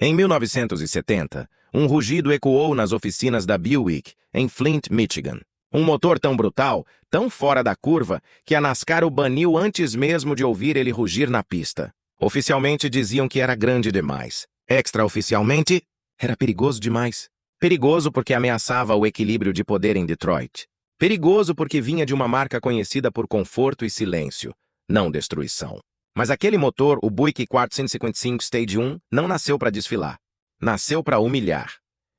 Em 1970, um rugido ecoou nas oficinas da Buick, em Flint, Michigan. Um motor tão brutal, tão fora da curva, que a NASCAR o baniu antes mesmo de ouvir ele rugir na pista. Oficialmente diziam que era grande demais. Extraoficialmente, era perigoso demais. Perigoso porque ameaçava o equilíbrio de poder em Detroit. Perigoso porque vinha de uma marca conhecida por conforto e silêncio, não destruição. Mas aquele motor, o Buick 455 Stage 1, não nasceu para desfilar. Nasceu para humilhar.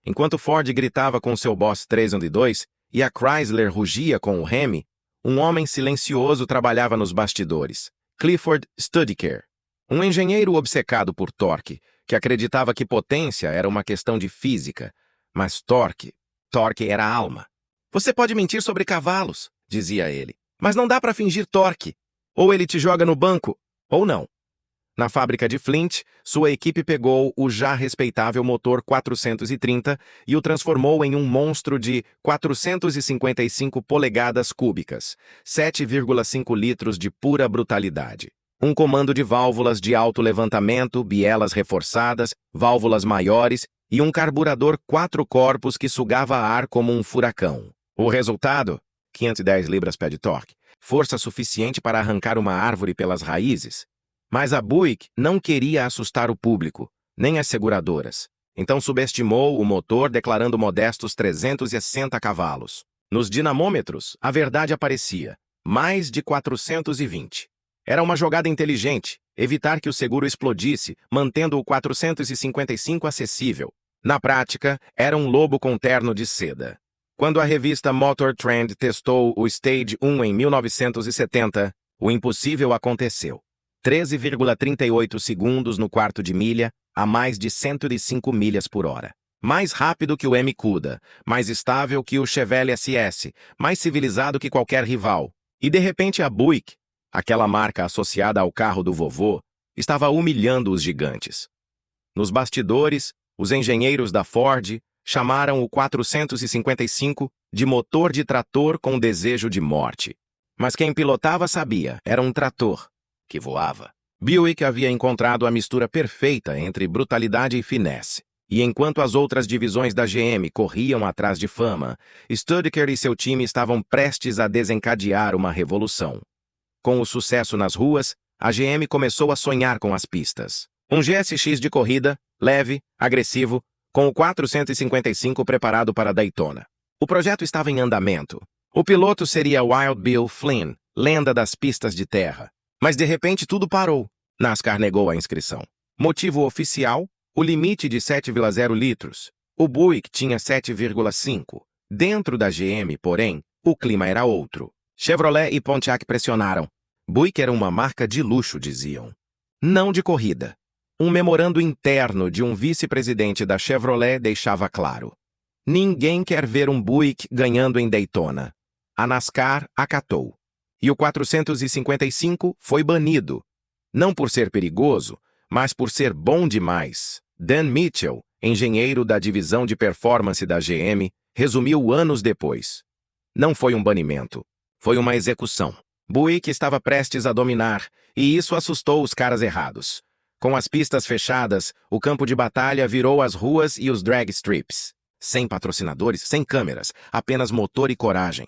Enquanto Ford gritava com seu Boss 312 e a Chrysler rugia com o Hemi, um homem silencioso trabalhava nos bastidores. Clifford Studeker, um engenheiro obcecado por torque, que acreditava que potência era uma questão de física, mas torque era alma. Você pode mentir sobre cavalos, dizia ele, mas não dá para fingir torque. Ou ele te joga no banco, ou não. Na fábrica de Flint, sua equipe pegou o já respeitável motor 430 e o transformou em um monstro de 455 polegadas cúbicas, 7,5 litros de pura brutalidade. Um comando de válvulas de alto levantamento, bielas reforçadas, válvulas maiores e um carburador 4 corpos que sugava ar como um furacão. O resultado? 510 libras-pé de torque. Força suficiente para arrancar uma árvore pelas raízes. Mas a Buick não queria assustar o público, nem as seguradoras. Então subestimou o motor, declarando modestos 360 cavalos. Nos dinamômetros, a verdade aparecia. Mais de 420. Era uma jogada inteligente, evitar que o seguro explodisse, mantendo o 455 acessível. Na prática, era um lobo com terno de seda. Quando a revista Motor Trend testou o Stage 1 em 1970, o impossível aconteceu. 13,38 segundos no quarto de milha, a mais de 105 milhas por hora. Mais rápido que o M Cuda, mais estável que o Chevelle SS, mais civilizado que qualquer rival. E de repente a Buick, aquela marca associada ao carro do vovô, estava humilhando os gigantes. Nos bastidores, os engenheiros da Ford chamaram o 455 de motor de trator com desejo de morte. Mas quem pilotava sabia, era um trator que voava. Buick havia encontrado a mistura perfeita entre brutalidade e finesse. E enquanto as outras divisões da GM corriam atrás de fama, Studeker e seu time estavam prestes a desencadear uma revolução. Com o sucesso nas ruas, a GM começou a sonhar com as pistas. Um GSX de corrida, leve, agressivo, com o 455 preparado para Daytona. O projeto estava em andamento. O piloto seria Wild Bill Flynn, lenda das pistas de terra. Mas de repente tudo parou. NASCAR negou a inscrição. Motivo oficial? O limite de 7,0 litros. O Buick tinha 7,5. Dentro da GM, porém, o clima era outro. Chevrolet e Pontiac pressionaram. Buick era uma marca de luxo, diziam. Não de corrida. Um memorando interno de um vice-presidente da Chevrolet deixava claro. Ninguém quer ver um Buick ganhando em Daytona. A NASCAR acatou. E o 455 foi banido. Não por ser perigoso, mas por ser bom demais. Dan Mitchell, engenheiro da divisão de performance da GM, resumiu anos depois. Não foi um banimento, foi uma execução. Buick estava prestes a dominar, e isso assustou os caras errados. Com as pistas fechadas, o campo de batalha virou as ruas e os drag strips. Sem patrocinadores, sem câmeras, apenas motor e coragem.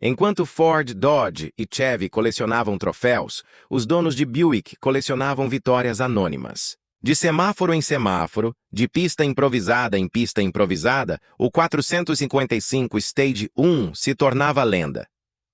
Enquanto Ford, Dodge e Chevy colecionavam troféus, os donos de Buick colecionavam vitórias anônimas. De semáforo em semáforo, de pista improvisada em pista improvisada, o 455 Stage 1 se tornava lenda.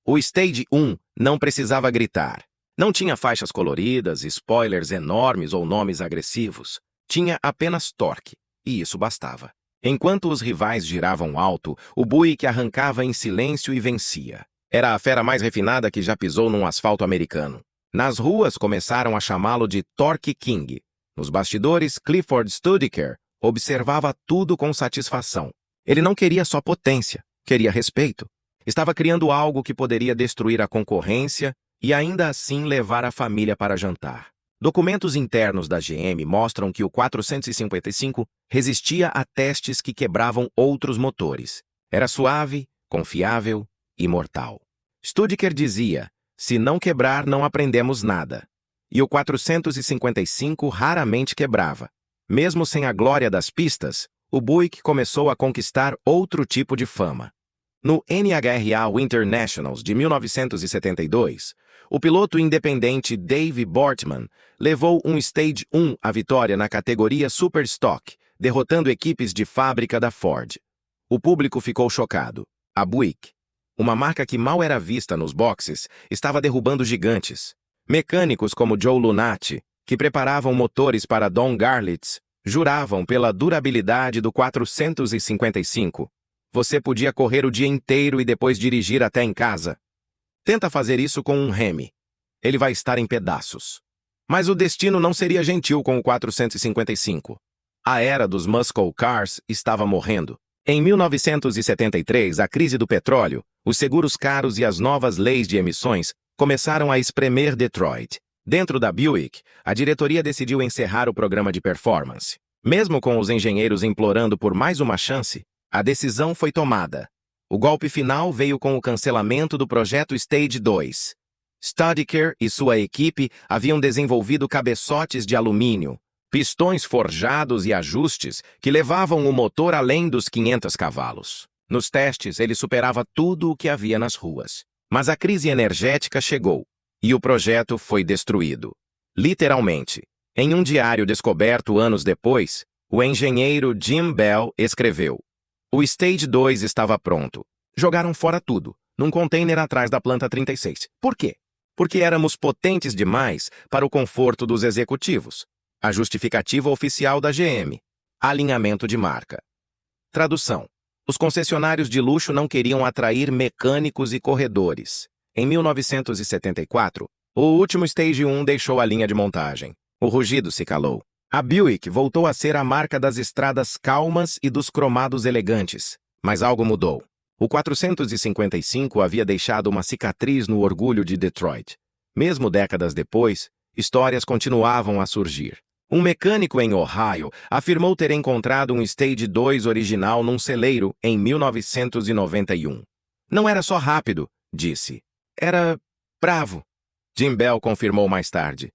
O Stage 1 não precisava gritar. Não tinha faixas coloridas, spoilers enormes ou nomes agressivos. Tinha apenas torque, e isso bastava. Enquanto os rivais giravam alto, o Buick arrancava em silêncio e vencia. Era a fera mais refinada que já pisou num asfalto americano. Nas ruas começaram a chamá-lo de Torque King. Nos bastidores, Clifford Studeker observava tudo com satisfação. Ele não queria só potência, queria respeito. Estava criando algo que poderia destruir a concorrência e ainda assim levar a família para jantar. Documentos internos da GM mostram que o 455 resistia a testes que quebravam outros motores. Era suave, confiável e mortal. Studeker dizia, se não quebrar, não aprendemos nada. E o 455 raramente quebrava. Mesmo sem a glória das pistas, o Buick começou a conquistar outro tipo de fama. No NHRA Winter Nationals de 1972, o piloto independente Dave Bortman levou um Stage 1 à vitória na categoria Superstock, derrotando equipes de fábrica da Ford. O público ficou chocado. A Buick, uma marca que mal era vista nos boxes, estava derrubando gigantes. Mecânicos como Joe Lunati, que preparavam motores para Don Garlits, juravam pela durabilidade do 455. Você podia correr o dia inteiro e depois dirigir até em casa. Tenta fazer isso com um Hemi. Ele vai estar em pedaços. Mas o destino não seria gentil com o 455. A era dos muscle cars estava morrendo. Em 1973, a crise do petróleo, os seguros caros e as novas leis de emissões começaram a espremer Detroit. Dentro da Buick, a diretoria decidiu encerrar o programa de performance. Mesmo com os engenheiros implorando por mais uma chance, a decisão foi tomada. O golpe final veio com o cancelamento do projeto Stage 2. Stadicare e sua equipe haviam desenvolvido cabeçotes de alumínio, pistões forjados e ajustes que levavam o motor além dos 500 cavalos. Nos testes, ele superava tudo o que havia nas ruas. Mas a crise energética chegou, e o projeto foi destruído. Literalmente. Em um diário descoberto anos depois, o engenheiro Jim Bell escreveu: "O Stage 2 estava pronto. Jogaram fora tudo, num container atrás da planta 36. Por quê? Porque éramos potentes demais para o conforto dos executivos. A justificativa oficial da GM. Alinhamento de marca." Tradução: os concessionários de luxo não queriam atrair mecânicos e corredores. Em 1974, o último Stage 1 deixou a linha de montagem. O rugido se calou. A Buick voltou a ser a marca das estradas calmas e dos cromados elegantes. Mas algo mudou. O 455 havia deixado uma cicatriz no orgulho de Detroit. Mesmo décadas depois, histórias continuavam a surgir. Um mecânico em Ohio afirmou ter encontrado um Stage 2 original num celeiro em 1991. Não era só rápido, disse. Era bravo. Jim Bell confirmou mais tarde.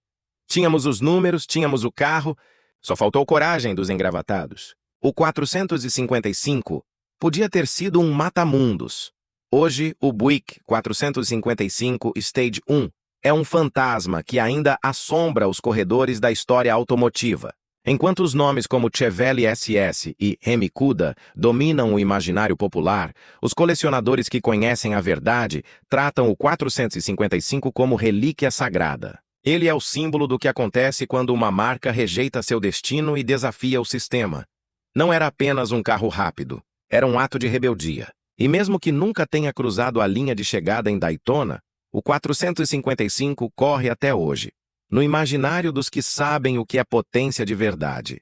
Tínhamos os números, tínhamos o carro, só faltou coragem dos engravatados. O 455 podia ter sido um mata-mundos. Hoje, o Buick 455 Stage 1 é um fantasma que ainda assombra os corredores da história automotiva. Enquanto os nomes como Chevelle SS e Hemi Cuda dominam o imaginário popular, os colecionadores que conhecem a verdade tratam o 455 como relíquia sagrada. Ele é o símbolo do que acontece quando uma marca rejeita seu destino e desafia o sistema. Não era apenas um carro rápido, era um ato de rebeldia. E mesmo que nunca tenha cruzado a linha de chegada em Daytona, o 455 corre até hoje, no imaginário dos que sabem o que é potência de verdade.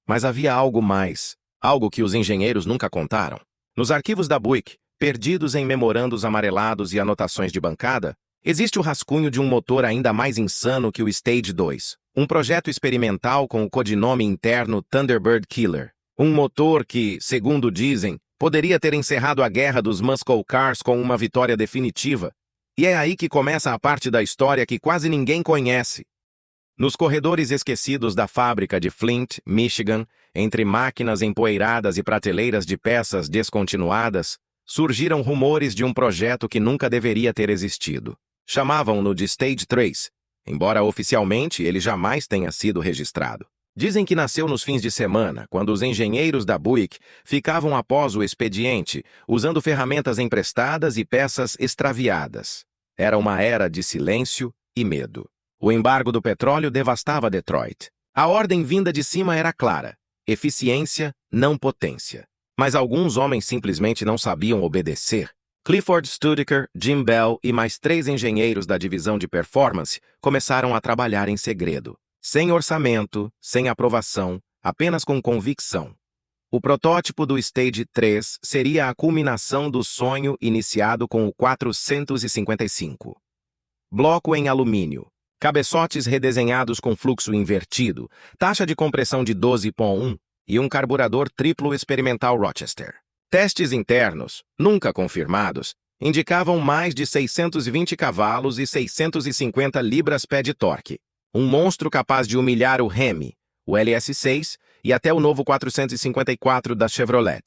Mas havia algo mais, algo que os engenheiros nunca contaram. Nos arquivos da Buick, perdidos em memorandos amarelados e anotações de bancada, existe o rascunho de um motor ainda mais insano que o Stage 2, um projeto experimental com o codinome interno Thunderbird Killer. Um motor que, segundo dizem, poderia ter encerrado a guerra dos muscle cars com uma vitória definitiva. E é aí que começa a parte da história que quase ninguém conhece. Nos corredores esquecidos da fábrica de Flint, Michigan, entre máquinas empoeiradas e prateleiras de peças descontinuadas, surgiram rumores de um projeto que nunca deveria ter existido. Chamavam-no de Stage 3, embora oficialmente ele jamais tenha sido registrado. Dizem que nasceu nos fins de semana, quando os engenheiros da Buick ficavam após o expediente, usando ferramentas emprestadas e peças extraviadas. Era uma era de silêncio e medo. O embargo do petróleo devastava Detroit. A ordem vinda de cima era clara: eficiência, não potência. Mas alguns homens simplesmente não sabiam obedecer. Clifford Studeker, Jim Bell e mais 3 engenheiros da divisão de performance começaram a trabalhar em segredo. Sem orçamento, sem aprovação, apenas com convicção. O protótipo do Stage 3 seria a culminação do sonho iniciado com o 455. Bloco em alumínio, cabeçotes redesenhados com fluxo invertido, taxa de compressão de 12,1 e um carburador triplo experimental Rochester. Testes internos, nunca confirmados, indicavam mais de 620 cavalos e 650 libras-pé de torque. Um monstro capaz de humilhar o Hemi, o LS6 e até o novo 454 da Chevrolet.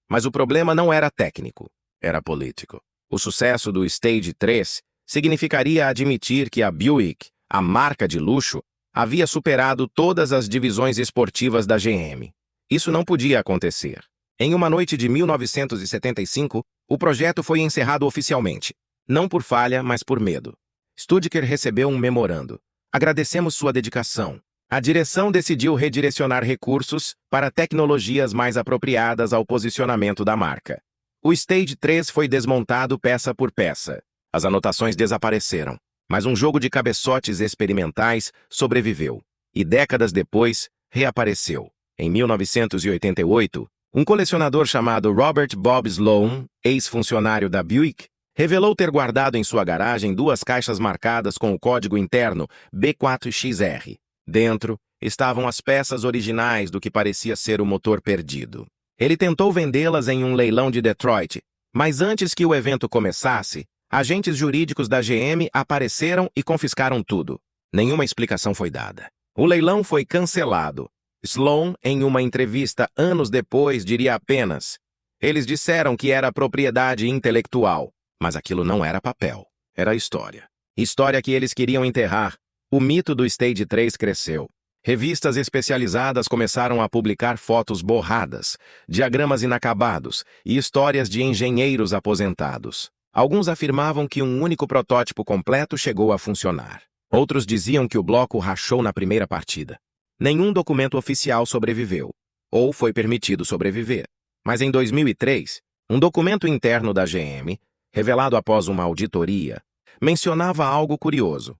Mas o problema não era técnico, era político. O sucesso do Stage 3 significaria admitir que a Buick, a marca de luxo, havia superado todas as divisões esportivas da GM. Isso não podia acontecer. Em uma noite de 1975, o projeto foi encerrado oficialmente. Não por falha, mas por medo. Studker recebeu um memorando. Agradecemos sua dedicação. A direção decidiu redirecionar recursos para tecnologias mais apropriadas ao posicionamento da marca. O Stage 3 foi desmontado peça por peça. As anotações desapareceram, mas um jogo de cabeçotes experimentais sobreviveu. E décadas depois, reapareceu. Em 1988, um colecionador chamado Robert Bob Sloan, ex-funcionário da Buick, revelou ter guardado em sua garagem 2 caixas marcadas com o código interno B4XR. Dentro estavam as peças originais do que parecia ser o motor perdido. Ele tentou vendê-las em um leilão de Detroit, mas antes que o evento começasse, agentes jurídicos da GM apareceram e confiscaram tudo. Nenhuma explicação foi dada. O leilão foi cancelado. Sloan, em uma entrevista anos depois, diria apenas: eles disseram que era propriedade intelectual, mas aquilo não era papel, era história. História que eles queriam enterrar. O mito do Stage 3 cresceu. Revistas especializadas começaram a publicar fotos borradas, diagramas inacabados e histórias de engenheiros aposentados. Alguns afirmavam que um único protótipo completo chegou a funcionar. Outros diziam que o bloco rachou na primeira partida. Nenhum documento oficial sobreviveu, ou foi permitido sobreviver. Mas em 2003, um documento interno da GM, revelado após uma auditoria, mencionava algo curioso.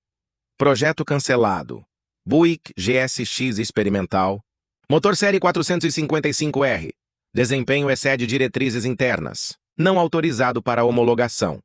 Projeto cancelado. Buick GSX experimental. Motor série 455R. Desempenho excede diretrizes internas. Não autorizado para homologação.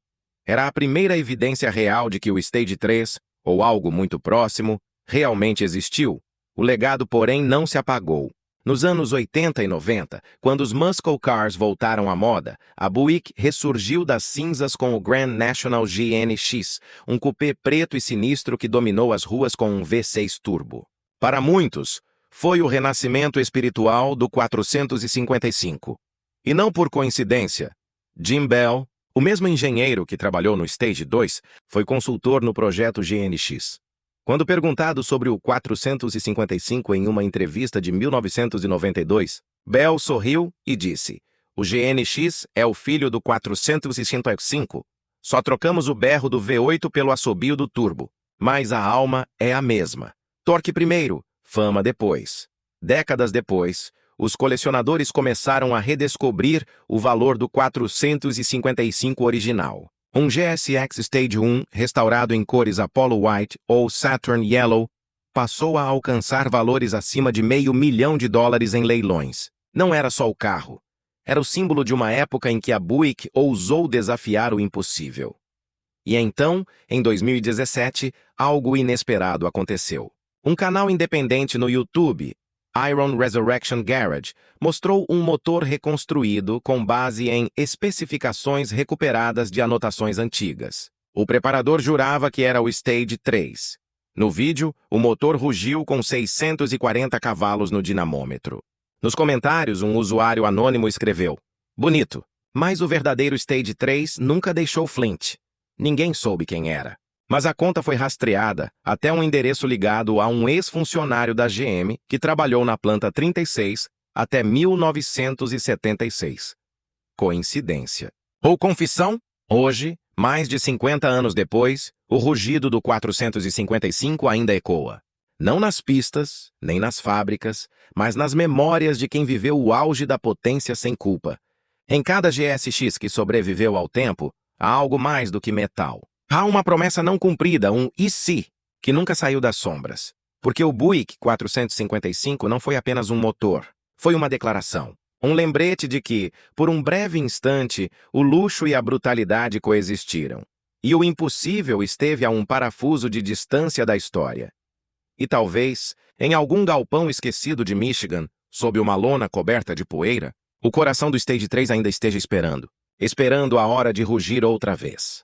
Era a primeira evidência real de que o Stage 3, ou algo muito próximo, realmente existiu. O legado, porém, não se apagou. Nos anos 80 e 90, quando os muscle cars voltaram à moda, a Buick ressurgiu das cinzas com o Grand National GNX, um coupé preto e sinistro que dominou as ruas com um V6 turbo. Para muitos, foi o renascimento espiritual do 455. E não por coincidência, Jim Bell, o mesmo engenheiro que trabalhou no Stage 2, foi consultor no projeto GNX. Quando perguntado sobre o 455 em uma entrevista de 1992, Bell sorriu e disse: "O GNX é o filho do 455. Só trocamos o berro do V8 pelo assobio do turbo, mas a alma é a mesma. Torque primeiro, fama depois." Décadas depois, os colecionadores começaram a redescobrir o valor do 455 original. Um GSX Stage 1, restaurado em cores Apollo White ou Saturn Yellow, passou a alcançar valores acima de $500 mil em leilões. Não era só o carro. Era o símbolo de uma época em que a Buick ousou desafiar o impossível. E então, em 2017, algo inesperado aconteceu. Um canal independente no YouTube, Iron Resurrection Garage, mostrou um motor reconstruído com base em especificações recuperadas de anotações antigas. O preparador jurava que era o Stage 3. No vídeo, o motor rugiu com 640 cavalos no dinamômetro. Nos comentários, um usuário anônimo escreveu: "Bonito, mas o verdadeiro Stage 3 nunca deixou Flint. Ninguém soube quem era." Mas a conta foi rastreada até um endereço ligado a um ex-funcionário da GM que trabalhou na planta 36 até 1976. Coincidência? Ou confissão? Hoje, mais de 50 anos depois, o rugido do 455 ainda ecoa. Não nas pistas, nem nas fábricas, mas nas memórias de quem viveu o auge da potência sem culpa. Em cada GSX que sobreviveu ao tempo, há algo mais do que metal. Há uma promessa não cumprida, um "e se", que nunca saiu das sombras. Porque o Buick 455 não foi apenas um motor, foi uma declaração. Um lembrete de que, por um breve instante, o luxo e a brutalidade coexistiram. E o impossível esteve a um parafuso de distância da história. E talvez, em algum galpão esquecido de Michigan, sob uma lona coberta de poeira, o coração do Stage 3 ainda esteja esperando a hora de rugir outra vez.